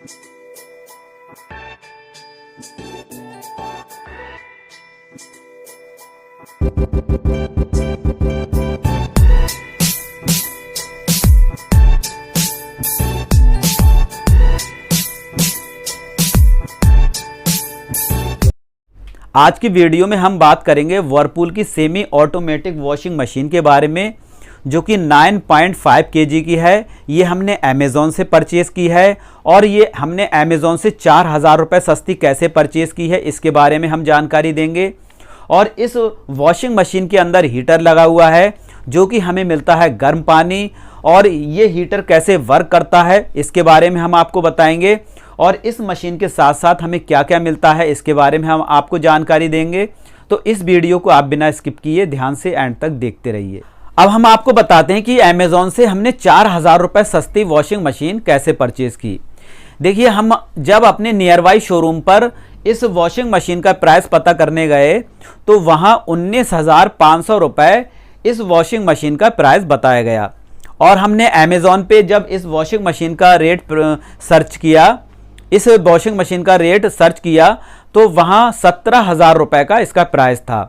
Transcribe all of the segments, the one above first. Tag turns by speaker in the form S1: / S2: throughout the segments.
S1: आज की वीडियो में हम बात करेंगे वर्लपूल की सेमी ऑटोमेटिक वॉशिंग मशीन के बारे में, जो कि 9.5 kg की है। ये हमने अमेज़ॉन से परचेज़ की है और ये हमने अमेज़ॉन से 4000 रुपये सस्ती कैसे परचेज़ की है इसके बारे में हम जानकारी देंगे। और इस वॉशिंग मशीन के अंदर हीटर लगा हुआ है जो कि हमें मिलता है गर्म पानी, और ये हीटर कैसे वर्क करता है इसके बारे में हम आपको बताएंगे। और इस मशीन के साथ साथ हमें क्या क्या मिलता है इसके बारे में हम आपको जानकारी देंगे। तो इस वीडियो को आप बिना स्किप किए ध्यान से एंड तक देखते रहिए। अब हम आपको बताते हैं कि अमेज़ॉन से हमने 4000 रुपये सस्ती वॉशिंग मशीन कैसे परचेज़ की। देखिए, हम जब अपने नियर बाई शोरूम पर इस वॉशिंग मशीन का प्राइस पता करने गए तो वहाँ 19,500 रुपये इस वॉशिंग मशीन का प्राइस बताया गया। और हमने अमेज़ॉन पे जब इस वॉशिंग मशीन का रेट सर्च किया, इस वॉशिंग मशीन का रेट सर्च किया तो वहाँ 17,000 रुपये का इसका प्राइस था।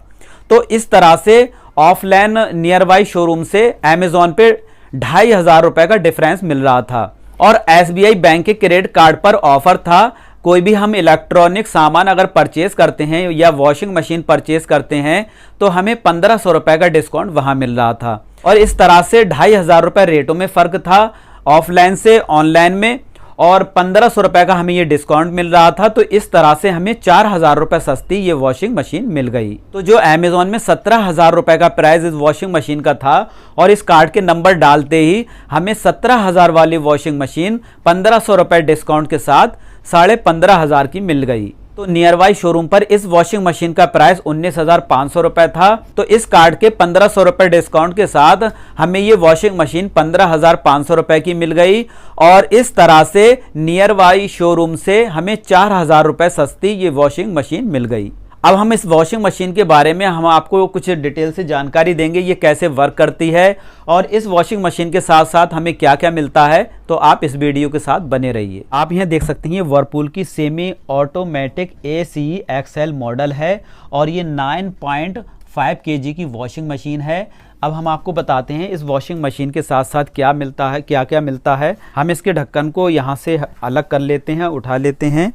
S1: तो इस तरह से ऑफलाइन नियर बाई शोरूम से अमेज़ॉन पे 2,500 रुपये का डिफरेंस मिल रहा था। और SBI बैंक के क्रेडिट कार्ड पर ऑफर था। कोई भी हम इलेक्ट्रॉनिक सामान अगर परचेज़ करते हैं या वॉशिंग मशीन परचेज़ करते हैं तो हमें 1500 रुपये का डिस्काउंट वहाँ मिल रहा था। और इस तरह से 2,500 रुपये रेटों में फ़र्क था ऑफलाइन से ऑनलाइन में, और 1500 रुपये का हमें ये डिस्काउंट मिल रहा था। तो इस तरह से हमें 4000 रुपये सस्ती ये वॉशिंग मशीन मिल गई। तो जो अमेज़ॉन में 17,000 रुपये का प्राइस इस वॉशिंग मशीन का था, और इस कार्ड के नंबर डालते ही हमें 17,000 वाली वॉशिंग मशीन 1500 रुपये डिस्काउंट के साथ 15,500 की मिल गई। तो नियर बाई शोरूम पर इस वॉशिंग मशीन का प्राइस 19,500 रुपये था। तो इस कार्ड के 1500 रुपये डिस्काउंट के साथ हमें ये वॉशिंग मशीन 15,500 रुपये की मिल गई। और इस तरह से नियर बाई शोरूम से हमें 4,000 रुपये सस्ती ये वॉशिंग मशीन मिल गई। अब हम इस वॉशिंग मशीन के बारे में हम आपको कुछ डिटेल से जानकारी देंगे, ये कैसे वर्क करती है और इस वॉशिंग मशीन के साथ साथ हमें क्या क्या मिलता है। तो आप इस वीडियो के साथ बने रहिए। आप यहाँ देख सकते हैं ये वर्लपूल की semi automatic ACE XL model है और ये 9.5 kg की वॉशिंग मशीन है। अब हम आपको बताते हैं इस वॉशिंग मशीन के साथ साथ क्या मिलता है, क्या क्या मिलता है। हम इसके ढक्कन को यहाँ से अलग कर लेते हैं, उठा लेते हैं।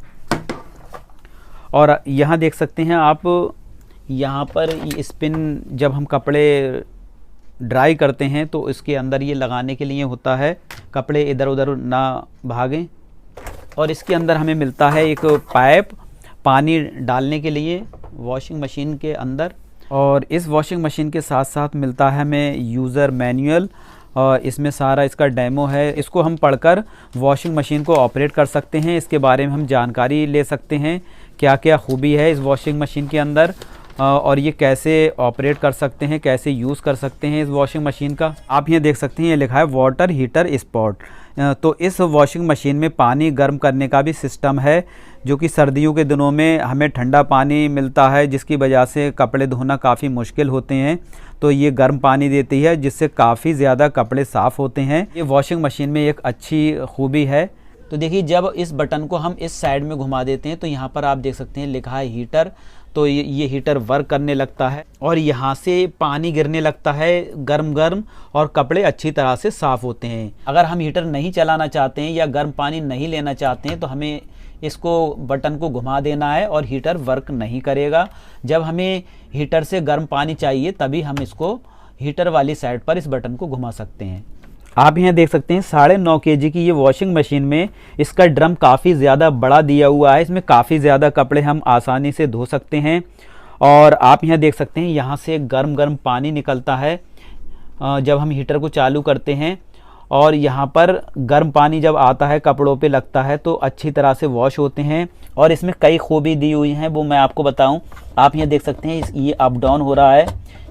S1: और यहाँ देख सकते हैं आप, यहाँ पर स्पिन जब हम कपड़े ड्राई करते हैं तो इसके अंदर ये लगाने के लिए होता है, कपड़े इधर उधर ना भागें। और इसके अंदर हमें मिलता है एक पाइप पानी डालने के लिए वॉशिंग मशीन के अंदर। और इस वॉशिंग मशीन के साथ साथ मिलता है हमें यूज़र मैनुअल, और इसमें सारा इसका डेमो है। इसको हम पढ़कर वॉशिंग मशीन को ऑपरेट कर सकते हैं, इसके बारे में हम जानकारी ले सकते हैं क्या क्या खूबी है इस वॉशिंग मशीन के अंदर, और ये कैसे ऑपरेट कर सकते हैं, कैसे यूज़ कर सकते हैं इस वॉशिंग मशीन का। आप ये देख सकते हैं, ये लिखा है वाटर हीटर स्पॉट। तो इस वॉशिंग मशीन में पानी गर्म करने का भी सिस्टम है, जो कि सर्दियों के दिनों में हमें ठंडा पानी मिलता है जिसकी वजह से कपड़े धोना काफ़ी मुश्किल होते हैं। तो ये गर्म पानी देती है जिससे काफ़ी ज़्यादा कपड़े साफ़ होते हैं। ये वॉशिंग मशीन में एक अच्छी खूबी है। तो देखिए, जब इस बटन को हम इस साइड में घुमा देते हैं तो यहाँ पर आप देख सकते हैं लिखा है हीटर। तो ये हीटर वर्क करने लगता है और यहाँ से पानी गिरने लगता है गर्म गर्म, और कपड़े अच्छी तरह से साफ़ होते हैं। अगर हम हीटर नहीं चलाना चाहते हैं या गर्म पानी नहीं लेना चाहते हैं तो हमें इसको बटन को घुमा देना है और हीटर वर्क नहीं करेगा। जब हमें हीटर से गर्म पानी चाहिए तभी हम इसको हीटर वाली साइड पर इस बटन को घुमा सकते हैं। आप यहाँ देख सकते हैं 9.5 kg की ये वॉशिंग मशीन में इसका ड्रम काफ़ी ज़्यादा बड़ा दिया हुआ है। इसमें काफ़ी ज़्यादा कपड़े हम आसानी से धो सकते हैं। और आप यहाँ देख सकते हैं यहाँ से गर्म गर्म पानी निकलता है जब हम हीटर को चालू करते हैं, और यहाँ पर गर्म पानी जब आता है कपड़ों पे लगता है तो अच्छी तरह से वॉश होते हैं। और इसमें कई खूबी दी हुई हैं, वो मैं आपको बताऊँ। आप यहाँ देख सकते हैं ये अप डाउन हो रहा है।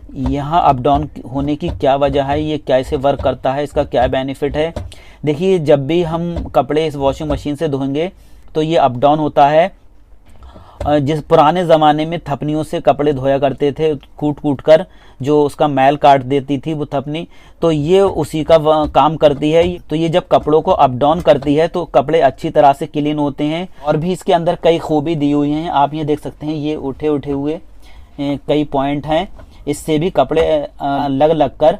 S1: यहाँ अप डाउन होने की क्या वजह है, ये कैसे वर्क करता है, इसका क्या बेनिफिट है। देखिए, जब भी हम कपड़े इस वॉशिंग मशीन से धोएंगे तो ये अप डाउन होता है जिस पुराने ज़माने में थपनियों से कपड़े धोया करते थे, कूट कूट कर जो उसका मैल काट देती थी वो थपनी, तो ये उसी का काम करती है। तो ये जब कपड़ों को अप डाउन करती है तो कपड़े अच्छी तरह से क्लीन होते हैं। और भी इसके अंदर कई खूबी दी हुई हैं, आप ये देख सकते हैं, ये उठे उठे हुए कई पॉइंट हैं, इससे भी कपड़े लग लग कर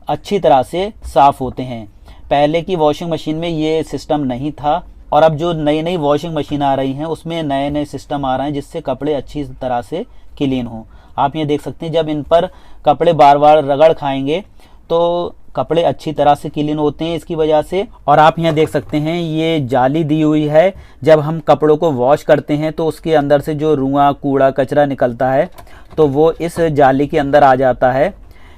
S1: अच्छी तरह से साफ़ होते हैं। पहले की वॉशिंग मशीन में ये सिस्टम नहीं था, और अब जो नई नई वॉशिंग मशीन आ रही हैं उसमें नए नए सिस्टम आ रहे हैं जिससे कपड़े अच्छी तरह से क्लीन हों। आप ये देख सकते हैं, जब इन पर कपड़े बार बार रगड़ खाएंगे तो कपड़े अच्छी तरह से क्लीन होते हैं इसकी वजह से। और आप यहाँ देख सकते हैं, ये जाली दी हुई है, जब हम कपड़ों को वॉश करते हैं तो उसके अंदर से जो रुआ कूड़ा कचरा निकलता है तो वो इस जाली के अंदर आ जाता है।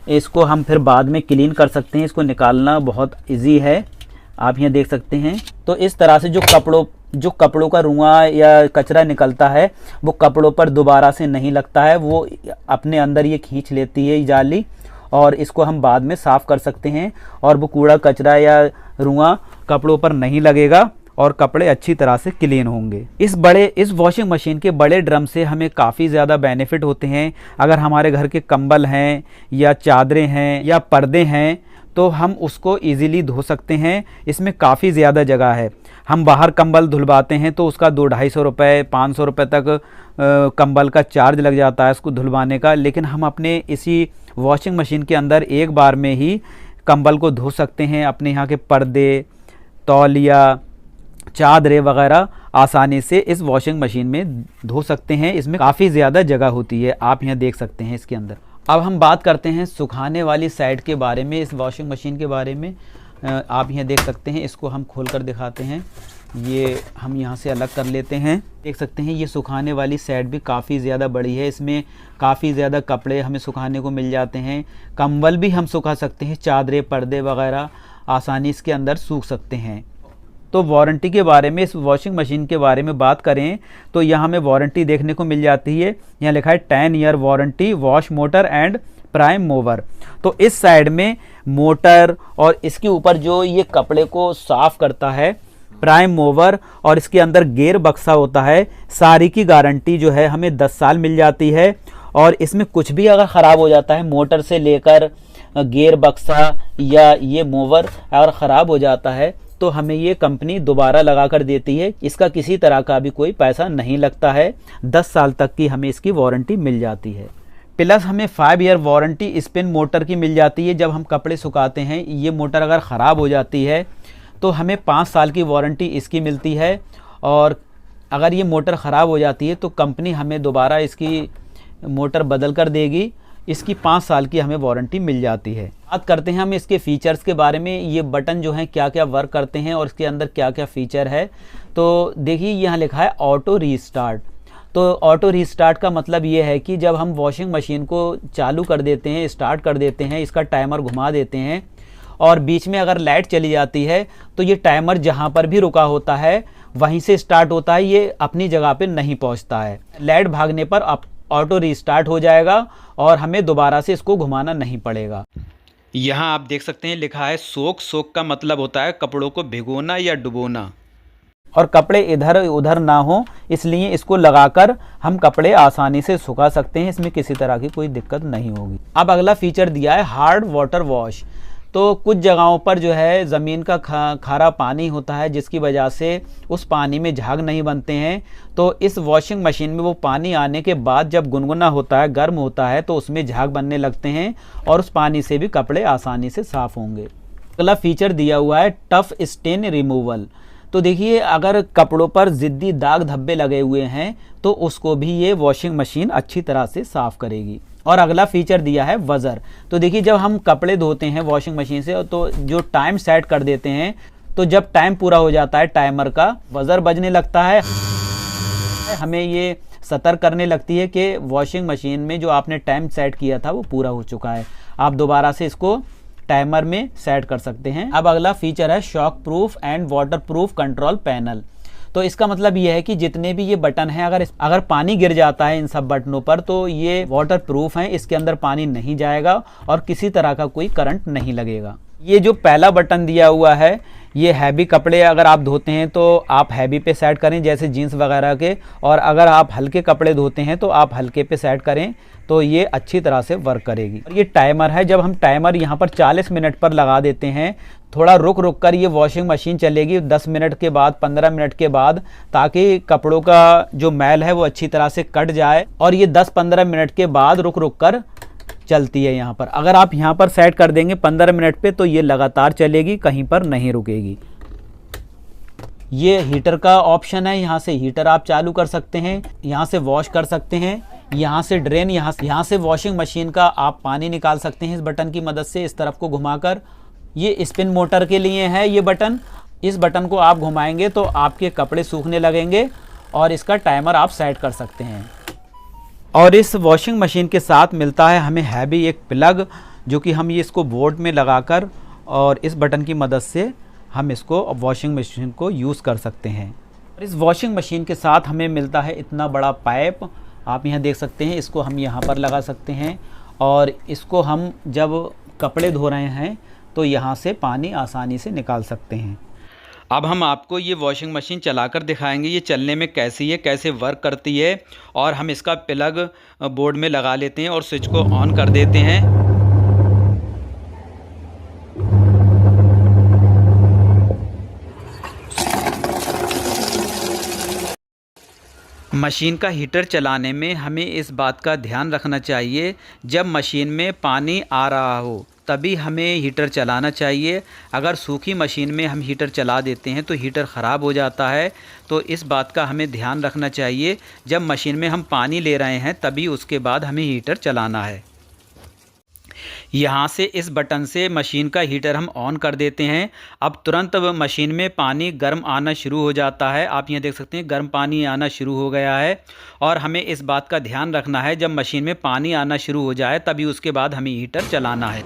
S1: इसको हम फिर बाद में क्लीन कर सकते हैं, इसको निकालना बहुत ईजी है, आप यहाँ देख सकते हैं। तो इस तरह से जो कपड़ों का रुआ या कचरा निकलता है वो कपड़ों पर दोबारा से नहीं लगता है, वो अपने अंदर ये खींच लेती है जाली, और इसको हम बाद में साफ़ कर सकते हैं और वो कूड़ा कचरा या रुआ कपड़ों पर नहीं लगेगा और कपड़े अच्छी तरह से क्लीन होंगे। इस वॉशिंग मशीन के बड़े ड्रम से हमें काफ़ी ज़्यादा बेनिफिट होते हैं। अगर हमारे घर के कंबल हैं या चादरें हैं या पर्दे हैं तो हम उसको इजीली धो सकते हैं। इसमें काफ़ी ज़्यादा जगह है। हम बाहर कंबल धुलवाते हैं तो उसका 200-250 रुपये 500 रुपये तक कंबल का चार्ज लग जाता है उसको धुलवाने का, लेकिन हम अपने इसी वॉशिंग मशीन के अंदर एक बार में ही कंबल को धो सकते हैं। अपने यहाँ के पर्दे, तौलिया, चादरें वगैरह आसानी से इस वॉशिंग मशीन में धो सकते हैं। इसमें काफ़ी ज़्यादा जगह होती है, आप यहाँ देख सकते हैं इसके अंदर। अब हम बात करते हैं सुखाने वाली साइड के बारे में, इस वॉशिंग मशीन के बारे में। आप यहाँ देख सकते हैं, इसको हम खोल कर दिखाते हैं। ये हम यहाँ से अलग कर लेते हैं, देख सकते हैं ये सुखाने वाली साइड भी काफ़ी ज़्यादा बड़ी है। इसमें काफ़ी ज़्यादा कपड़े हमें सुखाने को मिल जाते हैं। कंबल भी हम सुखा सकते हैं, चादरें पर्दे वगैरह आसानी इसके अंदर सूख सकते हैं। तो वारंटी के बारे में, इस वॉशिंग मशीन के बारे में बात करें तो यहाँ हमें वारंटी देखने को मिल जाती है। यहाँ लिखा है 10 year warranty wash motor and prime mover. तो इस साइड में मोटर और इसके ऊपर जो ये कपड़े को साफ करता है प्राइम मूवर, और इसके अंदर गेयर बक्सा होता है, सारी की गारंटी जो है हमें 10 साल मिल जाती है। और इसमें कुछ भी अगर ख़राब हो जाता है, मोटर से लेकर गेयर बक्सा या ये मूवर अगर ख़राब हो जाता है तो हमें ये कंपनी दोबारा लगा कर देती है। इसका किसी तरह का भी कोई पैसा नहीं लगता है। 10 साल तक की हमें इसकी वारंटी मिल जाती है। प्लस हमें 5 ईयर वारंटी स्पिन मोटर की मिल जाती है। जब हम कपड़े सुखाते हैं, ये मोटर अगर ख़राब हो जाती है तो हमें 5 साल की वारंटी इसकी मिलती है। और अगर ये मोटर ख़राब हो जाती है तो कंपनी हमें दोबारा इसकी मोटर बदल कर देगी। इसकी 5 साल की हमें वारंटी मिल जाती है। बात करते हैं हम इसके फ़ीचर्स के बारे में, ये बटन जो हैं क्या क्या वर्क करते हैं और इसके अंदर क्या क्या फ़ीचर है। तो देखिए यहाँ लिखा है ऑटो रीस्टार्ट। तो ऑटो रीस्टार्ट का मतलब ये है कि जब हम वॉशिंग मशीन को चालू कर देते हैं, स्टार्ट कर देते हैं, इसका टाइमर घुमा देते हैं और बीच में अगर लाइट चली जाती है तो ये टाइमर जहाँ पर भी रुका होता है वहीं से स्टार्ट होता है, ये अपनी जगह पे नहीं पहुँचता है। लाइट भागने पर ऑटो रीस्टार्ट हो जाएगा और हमें दोबारा से इसको घुमाना नहीं पड़ेगा। यहाँ आप देख सकते हैं लिखा है सोक। सोक का मतलब होता है कपड़ों को भिगोना या डुबोना, और कपड़े इधर उधर ना हो, इसलिए इसको लगाकर हम कपड़े आसानी से सुखा सकते हैं। इसमें किसी तरह की कोई दिक्कत नहीं होगी। अब अगला फीचर दिया है हार्ड वाटर वॉश। तो कुछ जगहों पर जो है ज़मीन का खारा पानी होता है जिसकी वजह से उस पानी में झाग नहीं बनते हैं। तो इस वॉशिंग मशीन में वो पानी आने के बाद जब गुनगुना होता है, गर्म होता है, तो उसमें झाग बनने लगते हैं और उस पानी से भी कपड़े आसानी से साफ़ होंगे। अगला फीचर दिया हुआ है टफ स्टेन रिमूवल। तो देखिए अगर कपड़ों पर ज़िद्दी दाग धब्बे लगे हुए हैं तो उसको भी ये वॉशिंग मशीन अच्छी तरह से साफ़ करेगी। और अगला फीचर दिया है वज़र। तो देखिए जब हम कपड़े धोते हैं वॉशिंग मशीन से तो जो टाइम सेट कर देते हैं, तो जब टाइम पूरा हो जाता है टाइमर का वज़र बजने लगता है। हमें ये सतर्क करने लगती है कि वॉशिंग मशीन में जो आपने टाइम सेट किया था वो पूरा हो चुका है। आप दोबारा से इसको टाइमर में सेट कर सकते हैं। अब अगला फीचर है shock proof and water proof control panel. तो इसका मतलब ये है कि जितने भी ये बटन हैं, अगर पानी गिर जाता है इन सब बटनों पर तो ये वाटर प्रूफ हैं, इसके अंदर पानी नहीं जाएगा और किसी तरह का कोई करंट नहीं लगेगा। ये जो पहला बटन दिया हुआ है ये हैवी कपड़े अगर आप धोते हैं तो आप हैवी पे सेट करें, जैसे जीन्स वगैरह के, और अगर आप हल्के कपड़े धोते हैं तो आप हल्के पे सेट करें, तो ये अच्छी तरह से वर्क करेगी। और ये टाइमर है, जब हम टाइमर यहाँ पर 40 मिनट पर लगा देते हैं, थोड़ा रुक रुक कर ये वॉशिंग मशीन चलेगी 10 मिनट के बाद, 15 मिनट के बाद, ताकि कपड़ों का जो मैल है वो अच्छी तरह से कट जाए। और ये 10-15 मिनट के बाद रुक रुक कर चलती है। यहाँ पर अगर आप यहाँ पर सेट कर देंगे 15 मिनट पे, तो ये लगातार चलेगी, कहीं पर नहीं रुकेगी। ये हीटर का ऑप्शन है, यहाँ से हीटर आप चालू कर सकते हैं, यहाँ से वॉश कर सकते हैं, यहाँ से ड्रेन, यहाँ से वॉशिंग मशीन का आप पानी निकाल सकते हैं इस बटन की मदद से, इस तरफ को घुमाकर। ये स्पिन मोटर के लिए है ये बटन, इस बटन को आप घुमाएंगे तो आपके कपड़े सूखने लगेंगे और इसका टाइमर आप सेट कर सकते हैं। और इस वॉशिंग मशीन के साथ मिलता है हमें हैवी एक प्लग, जो कि हम ये इसको बोर्ड में लगाकर और इस बटन की मदद से हम इसको वॉशिंग मशीन को यूज़ कर सकते हैं। और इस वॉशिंग मशीन के साथ हमें मिलता है इतना बड़ा पाइप, आप यहाँ देख सकते हैं, इसको हम यहाँ पर लगा सकते हैं और इसको हम जब कपड़े धो रहे हैं तो यहाँ से पानी आसानी से निकाल सकते हैं। अब हम आपको ये वॉशिंग मशीन चलाकर दिखाएंगे ये चलने में कैसी है, कैसे वर्क करती है। और हम इसका प्लग बोर्ड में लगा लेते हैं और स्विच को ऑन कर देते हैं। मशीन का हीटर चलाने में हमें इस बात का ध्यान रखना चाहिए, जब मशीन में पानी आ रहा हो तभी हमें हीटर चलाना चाहिए। अगर सूखी मशीन में हम हीटर चला देते हैं तो हीटर ख़राब हो जाता है। तो इस बात का हमें ध्यान रखना चाहिए, जब मशीन में हम पानी ले रहे हैं तभी उसके बाद हमें हीटर चलाना है। यहाँ से इस बटन से मशीन का हीटर हम ऑन कर देते हैं। अब तुरंत मशीन में पानी गर्म आना शुरू हो जाता है, आप यहाँ देख सकते हैं गर्म पानी आना शुरू हो गया है। और हमें इस बात का ध्यान रखना है, जब मशीन में पानी आना शुरू हो जाए तभी उसके बाद हमें हीटर चलाना है।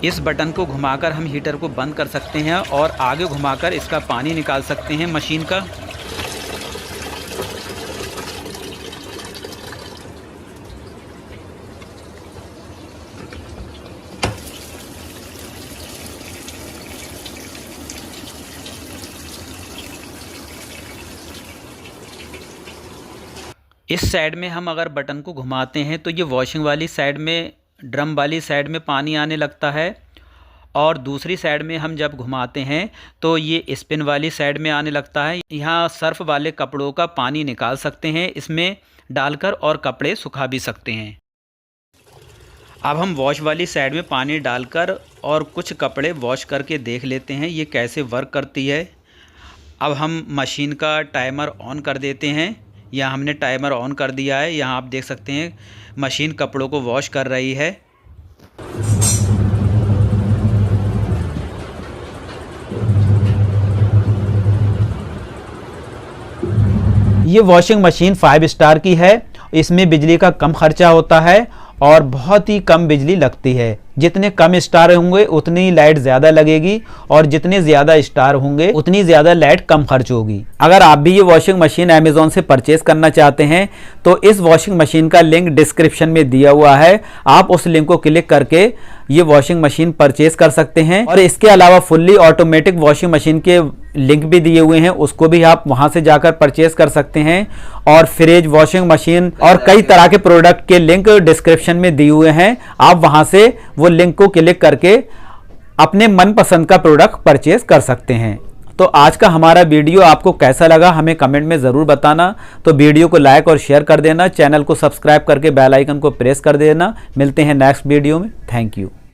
S1: इस बटन को घुमाकर हम हीटर को बंद कर सकते हैं और आगे घुमाकर इसका पानी निकाल सकते हैं मशीन का। इस साइड में हम अगर बटन को घुमाते हैं तो ये वॉशिंग वाली साइड में, ड्रम वाली साइड में पानी आने लगता है, और दूसरी साइड में हम जब घुमाते हैं तो ये स्पिन वाली साइड में आने लगता है। यहाँ सर्फ वाले कपड़ों का पानी निकाल सकते हैं इसमें डालकर और कपड़े सुखा भी सकते हैं। अब हम वॉश वाली साइड में पानी डालकर और कुछ कपड़े वॉश करके देख लेते हैं ये कैसे वर्क करती है। अब हम मशीन का टाइमर ऑन कर देते हैं। यहाँ हमने टाइमर ऑन कर दिया है, यहाँ आप देख सकते हैं मशीन कपड़ों को वॉश कर रही है। ये वॉशिंग मशीन 5 स्टार की है, इसमें बिजली का कम खर्चा होता है और बहुत ही कम बिजली लगती है। जितने कम स्टार होंगे उतनी लाइट ज़्यादा लगेगी और जितने ज़्यादा स्टार होंगे उतनी ज़्यादा लाइट कम खर्च होगी। अगर आप भी ये वॉशिंग मशीन अमेज़ॉन से परचेज़ करना चाहते हैं तो इस वॉशिंग मशीन का लिंक डिस्क्रिप्शन में दिया हुआ है, आप उस लिंक को क्लिक करके ये वॉशिंग मशीन परचेज़ कर सकते हैं। और इसके अलावा फुल्ली ऑटोमेटिक वॉशिंग मशीन के लिंक भी दिए हुए हैं, उसको भी आप वहां से जाकर परचेज कर सकते हैं। और फ्रिज, वॉशिंग मशीन और कई तरह के प्रोडक्ट के लिंक डिस्क्रिप्शन में दिए हुए हैं, आप वहां से वो लिंक को क्लिक करके अपने मनपसंद का प्रोडक्ट परचेज कर सकते हैं। तो आज का हमारा वीडियो आपको कैसा लगा हमें कमेंट में ज़रूर बताना। तो वीडियो को लाइक और शेयर कर देना, चैनल को सब्सक्राइब करके बेल आइकन को प्रेस कर देना। मिलते हैं नेक्स्ट वीडियो में। Thank you.